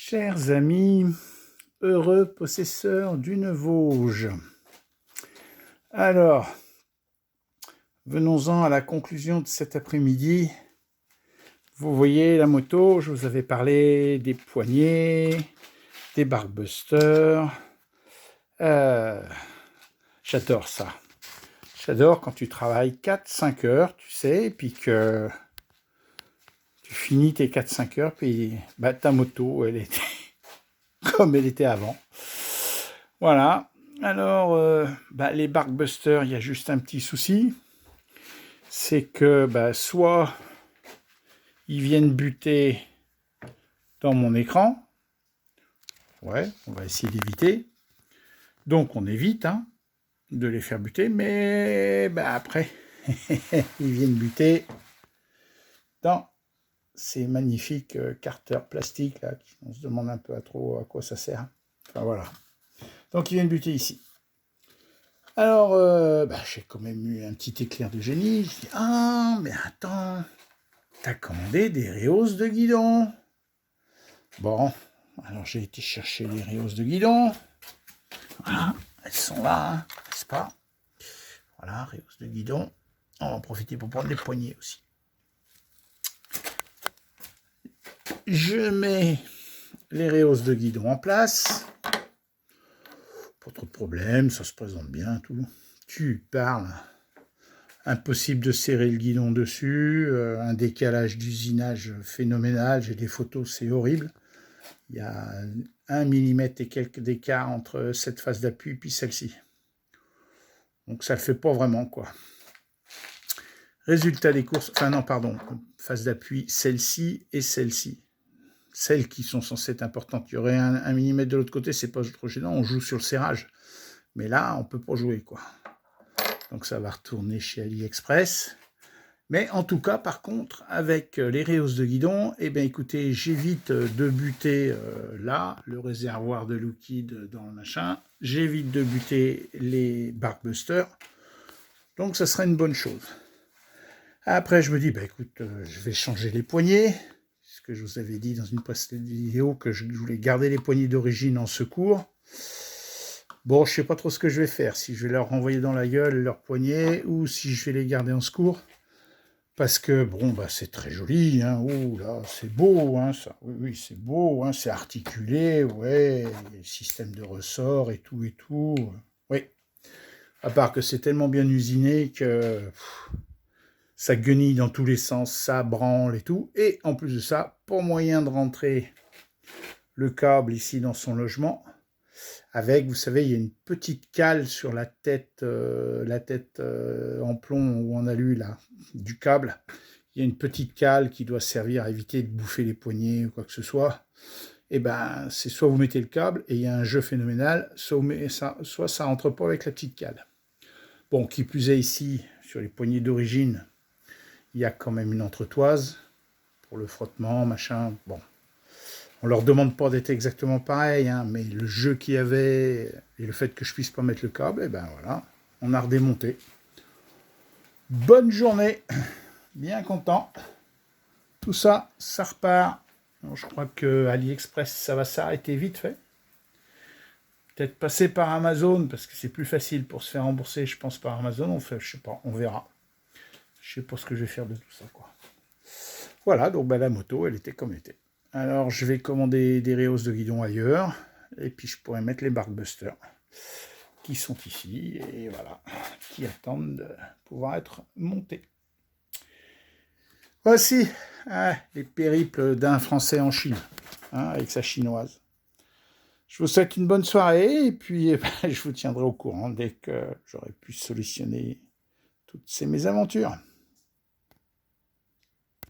Chers amis, heureux possesseurs d'une Vosges. Alors, venons-en à la conclusion de cet après-midi. Vous voyez la moto, je vous avais parlé des poignées, des Barkbuster. J'adore ça. J'adore quand tu travailles 4-5 heures, tu sais, et puis que tu finis tes 4-5 heures, puis ta moto, elle était comme elle était avant. Voilà. Alors, les Barkbuster, il y a juste un petit souci. C'est que soit ils viennent buter dans mon écran. Ouais, on va essayer d'éviter. Donc on évite de les faire buter, mais après, ils viennent buter dans ces magnifiques carters plastiques là, on se demande un peu à quoi ça sert. Enfin voilà. Donc ils viennent buter ici. Alors, j'ai quand même eu un petit éclair de génie. Je dis, mais attends, t'as commandé des rehausses de guidon. Bon, alors j'ai été chercher les rehausses de guidon. Voilà, elles sont là, n'est-ce pas? Voilà, rehausses de guidon. On va en profiter pour prendre les poignées aussi. Je mets les rehausses de guidon en place. Pas trop de problème, ça se présente bien, tout. Tu parles. Impossible de serrer le guidon dessus, un décalage d'usinage phénoménal, j'ai des photos, c'est horrible. Il y a 1 mm et quelques d'écart entre cette phase d'appui puis celle-ci. Donc ça le fait pas vraiment, quoi. Résultat des courses, phase d'appui, celle-ci et celle-ci. Celles qui sont censées être importantes. Il y aurait 1 mm de l'autre côté, c'est pas trop gênant, on joue sur le serrage. Mais là, on peut pas jouer, quoi. Donc ça va retourner chez AliExpress. Mais en tout cas, par contre, avec les rehausses de guidon, écoutez, j'évite de buter là, le réservoir de liquide dans le machin. J'évite de buter les Barkbuster. Donc ça serait une bonne chose. Après, je me dis, écoute, je vais changer les poignées. Ce que je vous avais dit dans une précédente vidéo, que je voulais garder les poignées d'origine en secours. Bon, je sais pas trop ce que je vais faire, si je vais leur renvoyer dans la gueule leurs poignets ou si je vais les garder en secours. Parce que, c'est très joli, oh là, c'est beau, ça, oui, c'est beau, c'est articulé, ouais, il y a le système de ressort et tout, oui. À part que c'est tellement bien usiné que ça guenille dans tous les sens, ça branle et tout. Et en plus de ça, pas moyen de rentrer le câble ici dans son logement. Avec, vous savez, il y a une petite cale sur la tête en plomb ou en alu là, du câble. Il y a une petite cale qui doit servir à éviter de bouffer les poignets ou quoi que ce soit. C'est soit vous mettez le câble et il y a un jeu phénoménal, soit ça rentre pas avec la petite cale. Bon, qui plus est ici, sur les poignées d'origine, il y a quand même une entretoise pour le frottement, machin, bon. On leur demande pas d'être exactement pareil, mais le jeu qu'il y avait et le fait que je puisse pas mettre le câble, voilà, on a redémonté. Bonne journée, bien content. Tout ça, ça repart. Alors, je crois que AliExpress, ça va s'arrêter vite fait. Peut-être passer par Amazon, parce que c'est plus facile pour se faire rembourser, je pense, par Amazon. Je sais pas, on verra. Je sais pas ce que je vais faire de tout ça, quoi. Voilà, donc la moto, elle était comme elle était. Alors, je vais commander des rehausses de guidon ailleurs, et puis je pourrais mettre les Barkbuster qui sont ici, et voilà, qui attendent de pouvoir être montés. Voici les périples d'un Français en Chine, avec sa chinoise. Je vous souhaite une bonne soirée, et puis je vous tiendrai au courant dès que j'aurai pu solutionner toutes ces mésaventures.